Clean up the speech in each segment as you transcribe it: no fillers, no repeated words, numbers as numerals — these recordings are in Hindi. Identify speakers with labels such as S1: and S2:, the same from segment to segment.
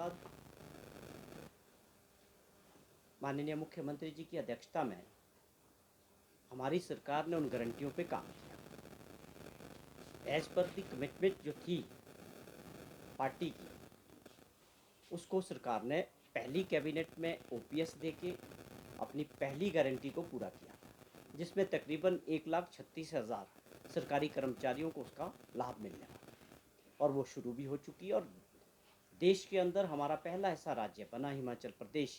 S1: बाद माननीय मुख्यमंत्री जी की अध्यक्षता में हमारी सरकार ने उन गारंटियों पे काम किया। एज पर दी कमिटमेंट जो थी पार्टी की, उसको सरकार ने पहली कैबिनेट में ओपीएस देके अपनी पहली गारंटी को पूरा किया, जिसमें तकरीबन 1,36,000 सरकारी कर्मचारियों को उसका लाभ मिलने वाला, और वो शुरू भी हो चुकी है। और देश के अंदर हमारा पहला ऐसा राज्य बना हिमाचल प्रदेश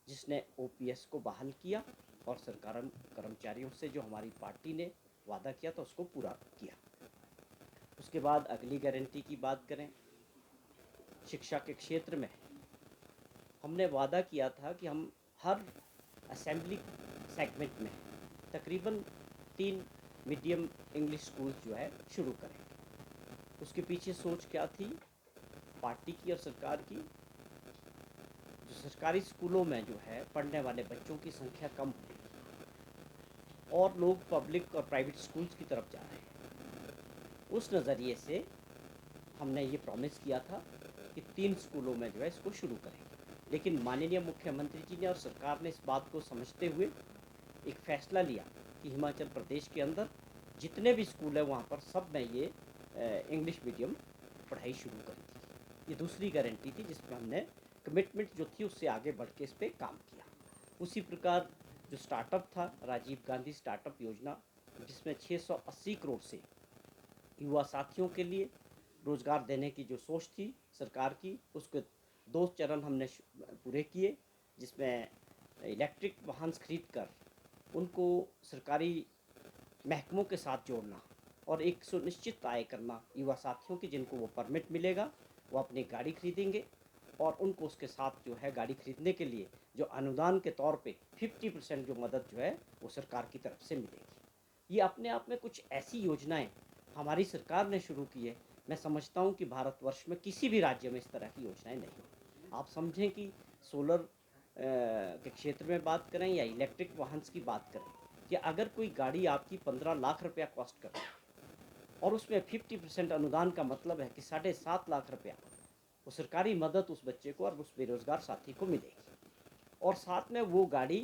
S1: जिसने ओपीएस को बहाल किया और सरकार कर्मचारियों से जो हमारी पार्टी ने वादा किया था उसको पूरा किया। उसके बाद अगली गारंटी की बात करें, शिक्षा के क्षेत्र में हमने वादा किया था कि हम हर असेंबली सेगमेंट में तकरीबन 3 मीडियम इंग्लिश स्कूल जो है शुरू करेंगे। उसके पीछे सोच क्या थी पार्टी की और सरकार की? जो सरकारी स्कूलों में जो है पढ़ने वाले बच्चों की संख्या कम हो रही है और लोग पब्लिक और प्राइवेट स्कूल्स की तरफ जा रहे हैं। उस नज़रिए से हमने ये प्रॉमिस किया था कि 3 स्कूलों में जो है इसको शुरू करेंगे। लेकिन माननीय मुख्यमंत्री जी ने और सरकार ने इस बात को समझते हुए एक फ़ैसला लिया कि हिमाचल प्रदेश के अंदर जितने भी स्कूल हैं वहाँ पर सब में ये इंग्लिश मीडियम पढ़ाई शुरू कर दी। ये दूसरी गारंटी थी जिसमें हमने कमिटमेंट जो थी उससे आगे बढ़ के इस पर काम किया। उसी प्रकार जो स्टार्टअप था राजीव गांधी स्टार्टअप योजना, जिसमें 680 करोड़ से युवा साथियों के लिए रोज़गार देने की जो सोच थी सरकार की, उसके 2 चरण हमने पूरे किए, जिसमें इलेक्ट्रिक वाहन खरीद कर उनको सरकारी महकमों के साथ जोड़ना और एक सुनिश्चित आय करना युवा साथियों की, जिनको वो परमिट मिलेगा वो अपनी गाड़ी खरीदेंगे और उनको उसके साथ जो है गाड़ी खरीदने के लिए जो अनुदान के तौर पे 50% जो मदद जो है वो सरकार की तरफ से मिलेगी। ये अपने आप में कुछ ऐसी योजनाएं हमारी सरकार ने शुरू की है, मैं समझता हूँ कि भारतवर्ष में किसी भी राज्य में इस तरह की योजनाएं नहीं हैं। आप समझें कि सोलर के क्षेत्र में बात करें या इलेक्ट्रिक वाहन की बात करें, कि अगर कोई गाड़ी आपकी 15 लाख रुपया कॉस्ट कर और उसमें 50% अनुदान का मतलब है कि 7.5 लाख रुपया वो सरकारी मदद उस बच्चे को और उस बेरोज़गार साथी को मिलेगी, और साथ में वो गाड़ी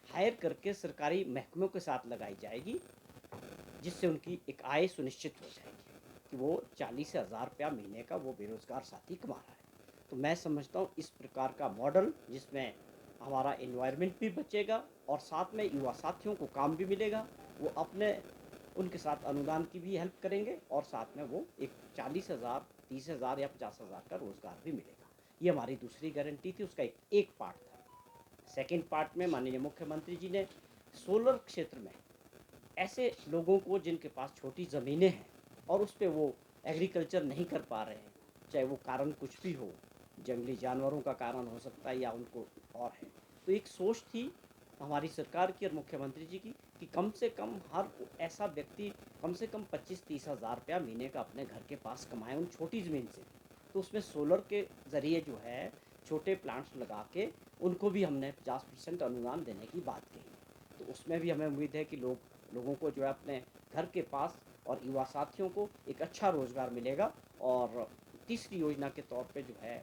S1: हायर करके सरकारी महकमों के साथ लगाई जाएगी, जिससे उनकी एक आय सुनिश्चित हो जाएगी कि वो 40,000 रुपया महीने का वो बेरोज़गार साथी कमा रहा है। तो मैं समझता हूँ इस प्रकार का मॉडल जिसमें हमारा एनवायरनमेंट भी बचेगा और साथ में युवा साथियों को काम भी मिलेगा, वो अपने उनके साथ अनुदान की भी हेल्प करेंगे और साथ में वो एक 40,000, 30,000 या 50,000 का रोज़गार भी मिलेगा। ये हमारी दूसरी गारंटी थी, उसका एक पार्ट था। सेकेंड पार्ट में माननीय मुख्यमंत्री जी ने सोलर क्षेत्र में ऐसे लोगों को जिनके पास छोटी ज़मीनें हैं और उस पर वो एग्रीकल्चर नहीं कर पा रहे हैं, चाहे वो कारण कुछ भी हो, जंगली जानवरों का कारण हो सकता है या उनको और है, तो एक सोच थी हमारी सरकार की और मुख्यमंत्री जी की कि कम से कम हर ऐसा व्यक्ति कम से कम 25-30 हज़ार रुपया महीने का अपने घर के पास कमाए उन छोटी ज़मीन से। तो उसमें सोलर के ज़रिए जो है छोटे प्लांट्स लगा के उनको भी हमने 50% अनुदान देने की बात कही। तो उसमें भी हमें उम्मीद है कि लोगों को जो है अपने घर के पास और युवा साथियों को एक अच्छा रोज़गार मिलेगा। और तीसरी योजना के तौर पे जो है,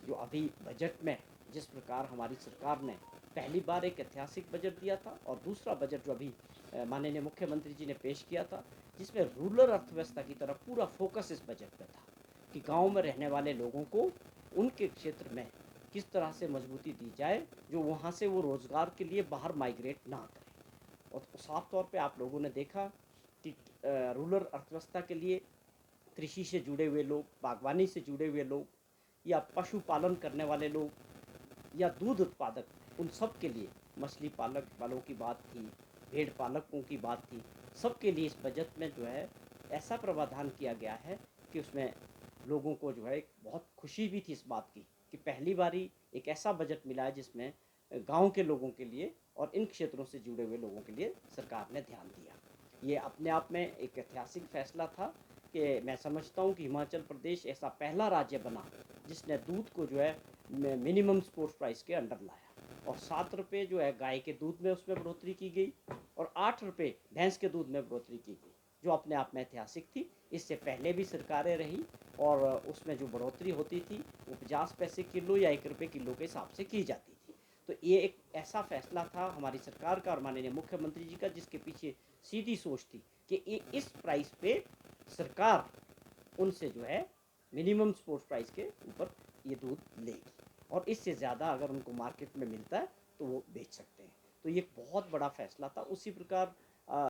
S1: जो अभी बजट में जिस प्रकार हमारी सरकार ने पहली बार एक ऐतिहासिक बजट दिया था और दूसरा बजट जो अभी माननीय मुख्यमंत्री जी ने पेश किया था, जिसमें रूरल अर्थव्यवस्था की तरफ पूरा फोकस इस बजट में था कि गांव में रहने वाले लोगों को उनके क्षेत्र में किस तरह से मजबूती दी जाए, जो वहाँ से वो रोज़गार के लिए बाहर माइग्रेट ना करें। और साफ तौर पे आप लोगों ने देखा कि रूरल अर्थव्यवस्था के लिए कृषि से जुड़े हुए लोग, बागवानी से जुड़े हुए लोग या पशुपालन करने वाले लोग या दूध उत्पादक, उन सब के लिए मछली पालक वालों की बात थी, भेड़ पालकों की बात थी, सबके लिए इस बजट में जो है ऐसा प्रावधान किया गया है कि उसमें लोगों को जो है एक बहुत खुशी भी थी इस बात की कि पहली बारी एक ऐसा बजट मिला है जिसमें गांव के लोगों के लिए और इन क्षेत्रों से जुड़े हुए लोगों के लिए सरकार ने ध्यान दिया। ये अपने आप में एक ऐतिहासिक फैसला था कि मैं समझता हूँ कि हिमाचल प्रदेश ऐसा पहला राज्य बना जिसने दूध को जो है मिनिमम सपोर्ट प्राइस के अंडर लाया, और 7 रुपये जो है गाय के दूध में उसमें बढ़ोतरी की गई और 8 रुपये भैंस के दूध में बढ़ोतरी की गई, जो अपने आप में ऐतिहासिक थी। इससे पहले भी सरकारें रही और उसमें जो बढ़ोतरी होती थी वो 50 पैसे किलो या 1 रुपये किलो के हिसाब से की जाती थी। तो ये एक ऐसा फैसला था हमारी सरकार का और माननीय मुख्यमंत्री जी का, जिसके पीछे सीधी सोच थी कि इस प्राइस पे सरकार उनसे जो है मिनिमम सपोर्ट प्राइस के ऊपर ये दूध लेगी, और इससे ज़्यादा अगर उनको मार्केट में मिलता है तो वो बेच सकते हैं। तो ये बहुत बड़ा फैसला था। उसी प्रकार